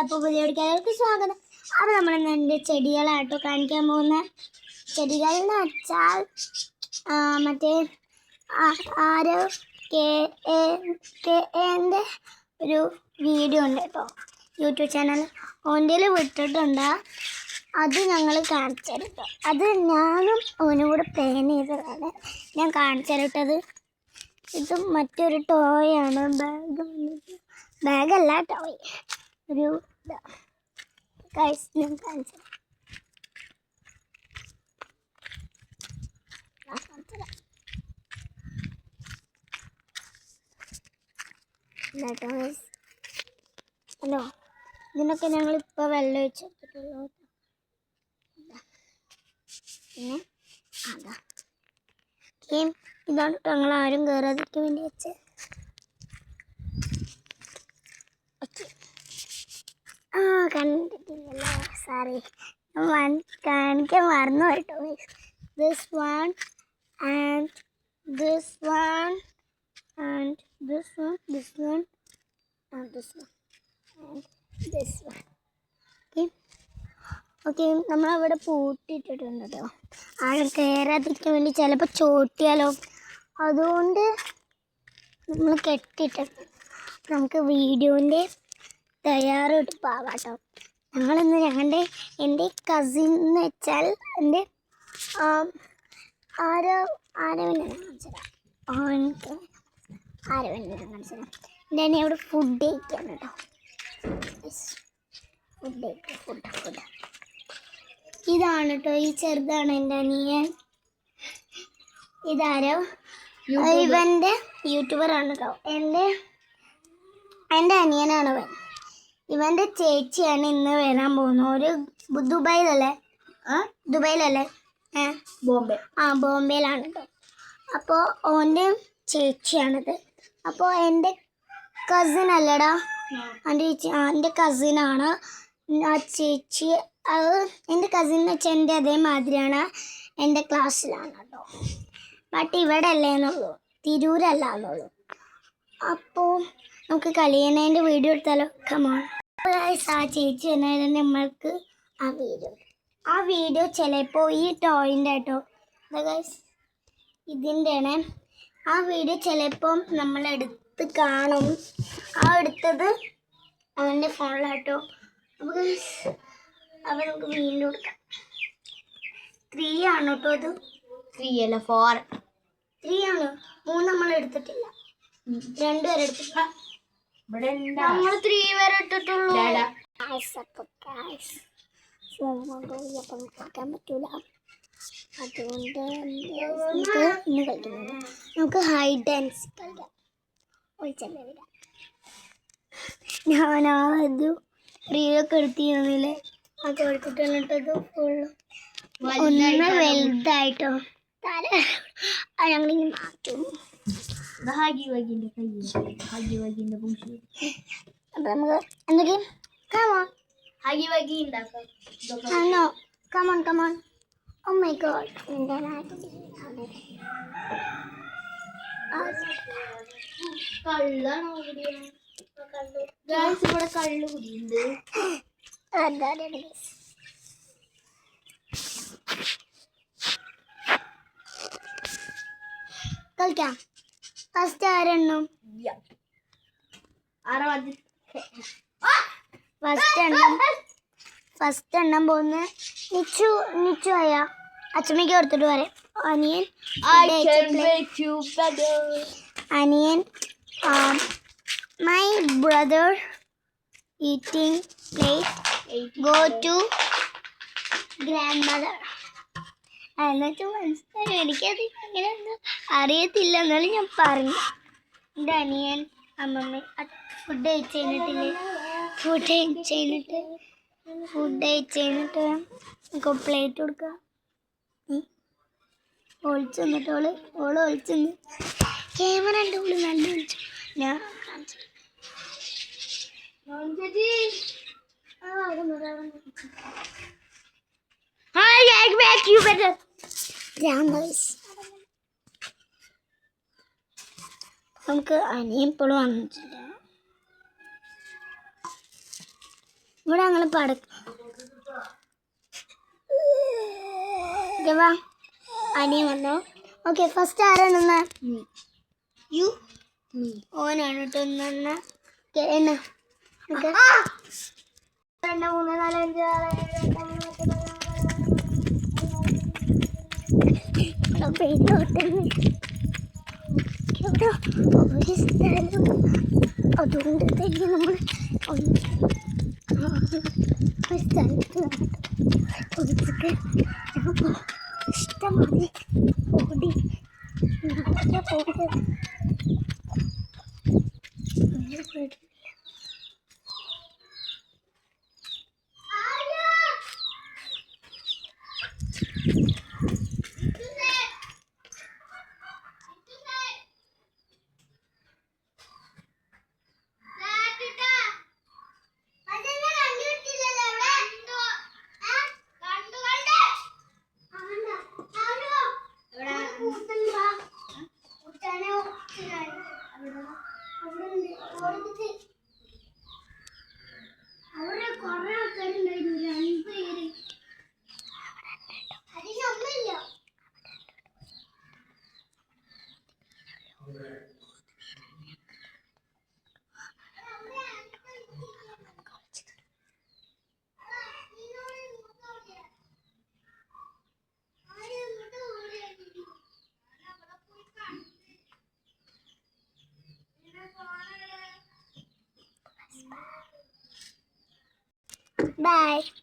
അപ്പോൾ പുതിയ വീഡിയോയിലേക്ക് സ്വാഗതം. അപ്പോൾ നമ്മൾ എൻ്റെ ചെടികളാട്ടോ കാണിക്കാൻ പോകുന്ന ചെടികളെന്ന് വെച്ചാൽ മറ്റേ ആരോ എൻ്റെ ഒരു വീഡിയോ ഉണ്ട് കേട്ടോ, യൂട്യൂബ് ചാനൽ ഓൻ്റെ വിട്ടിട്ടുണ്ട്. അത് ഞങ്ങൾ കാണിച്ചു തരട്ടോ. അത് ഞാനും ഓനും കൂടെ പ്ലാൻ ചെയ്തതാണ്. ഞാൻ കാണിച്ചു തരട്ടത്. ഇത് മറ്റൊരു ടോയാണ്. ബാഗല്ല ടോയ്, ഒരു ഞാൻ കാണിച്ചു ഹലോ. ഇതിനൊക്കെ ഞങ്ങളിപ്പോൾ വെള്ളം ഒഴിച്ചിട്ടുള്ളൂ. പിന്നെ അതാ ഇതാണ് കേട്ടോ, ഞങ്ങൾ ആരും കയറാതിരിക്കാൻ വേണ്ടി വെച്ച്. ഓക്കെ, കണ്ടിട്ടില്ലല്ലോ, സോറി, കാണിക്കാൻ മറന്നു കേട്ടോ. This one and this one and this one, this one and this one and this one. Okay okay, നമ്മളവിടെ പൂട്ടിയിട്ടിട്ടുണ്ട് കേട്ടോ, ആരും കയറാതിരിക്കാൻ വേണ്ടി. ചിലപ്പോൾ ചോട്ടിയാലോ, അതുകൊണ്ട് നമ്മൾ കെട്ടിയിട്ടുണ്ട്. നമുക്ക് വീഡിയോൻ്റെ തയ്യാറോട്ട് പോവാട്ടോ. ഞങ്ങളിന്ന് എൻ്റെ കസിൻ എന്ന് വെച്ചാൽ എൻ്റെ ആരവനെ കാണിച്ചതാ. ആരവനെ കാണിച്ചതാ. എൻ്റെ അനിയൻ അവിടെ ഫുഡ് കഴിക്കാണ് കേട്ടോ. ഫുഡ് ഇതാണ് കേട്ടോ, ഈ ചെറുതാണ് എൻ്റെ അനിയൻ. ഇതാരോ ഇവൻ്റെ യൂട്യൂബറാണ് കേട്ടോ. എൻ്റെ അനിയനാണ് ഇവൻ. ഇവൻ്റെ ചേച്ചിയാണ് ഇന്ന് വരാൻ പോകുന്നത്. ഒരു ദുബൈയിലല്ലേ ബോംബെയിലാണ് കേട്ടോ. അപ്പോൾ ഓൻ്റെ ചേച്ചിയാണിത്. അപ്പോൾ എൻ്റെ കസിൻ അല്ലടാ, എൻ്റെ കസിനാണ് ആ ചേച്ചി. അത് എൻ്റെ കസിൻ എന്ന് വെച്ചാൽ എൻ്റെ അതേമാതിരിയാണ്, എൻ്റെ ക്ലാസ്സിലാണ് കേട്ടോ. ബട്ട് ഇവിടെ അല്ലേന്നുള്ളൂ, തിരൂരല്ല എന്നുള്ളൂ. അപ്പോൾ നമുക്ക് കളിയണേൻ്റെ വീഡിയോ എടുത്താലോ. കമോൺ. ആ ചേച്ചി വന്നാൽ നമ്മൾക്ക് ആ വീഡിയോ ചിലപ്പോൾ ഈ ടോയിൻ്റെ കേട്ടോ, ഇതിൻ്റെ ആണ്. ആ വീഡിയോ ചിലപ്പം നമ്മളെടുത്ത് കാണും. ആ എടുത്തത് അവൻ്റെ ഫോണിലാട്ടോ. അപ്പോൾ നമുക്ക് വീണ്ടും എടുക്കാം. 3 ആണ് കേട്ടോ. അത് 3 അല്ല 4. 3 ആണ്. 3 നമ്മൾ എടുത്തിട്ടില്ല, 2 വരെ എടുത്തിട്ടില്ല. നമ്മൾ 3 വരെ ഇട്ടിട്ടുള്ളൂ. കളിക്കാൻ പറ്റൂല, അതുകൊണ്ട് നമുക്ക് ഇന്ന് കളിക്കുന്നില്ല. നമുക്ക് ഹൈഡ് ആൻഡ് സീക്ക് കളിക്കാം. ഒഴിച്ചല്ലേ വിടാം. ഞാനത് റീലൊക്കെ എടുത്തിരുന്നില്ലേ, അത് എടുത്തിട്ടുള്ളത് ഫുള്ള് ഒന്ന് വലുതായിട്ടോ. അത് ഞങ്ങളിങ്ങനെ മാറ്റും. അപ്പം നമുക്ക് എന്തൊക്കെയും കമോൺ. ഓ മൈ ഗോഡ്, ഇവിടെ കള്ളു കുടിയുണ്ട്. കളിക്കാം. ഫസ്റ്റ് എണ്ണം പോകുന്ന നിച്ചു ആയ അച്ഛമ്മയ്ക്ക് കൊടുത്തിട്ട് പറയാം. അനിയൻ my brother eating plate go to grandmother. എന്നുവെച്ചാൽ മനസ്സിലായി, എനിക്കത് അങ്ങനെ ഒന്നും അറിയത്തില്ല, എന്നാലും ഞാൻ പറഞ്ഞു. എൻ്റെ അനിയൻ അമ്മമ്മ ഫുഡ് കഴിച്ച് കഴിഞ്ഞിട്ട് നമുക്ക് പ്ലേറ്റ് കൊടുക്കുക. ഒളിച്ചു നിന്നിട്ട് ഓള് ഒളിച്ചു നിന്ന് ക്യാമറ എൻ്റെ ഉള്ളിൽ നല്ല ഒളിച്ചു. ഞാൻ കാണിച്ചു. നമുക്ക് അനിയൻ ഇപ്പോഴും വന്നിട്ടില്ല. ഇവിടെ ഞങ്ങൾ വാ അനിയൻ വന്നോ. ഓക്കെ, ഫസ്റ്റ് ആരാണെന്ന് യു ഓനാണ് കേട്ടോ. എണ്ണ എണ്ണ 2 3 4 5 6 7 അതുകൊണ്ട് തന്നെ നമ്മൾ ഇഷ്ടമായി ഓടി പോകരുത്. Bye.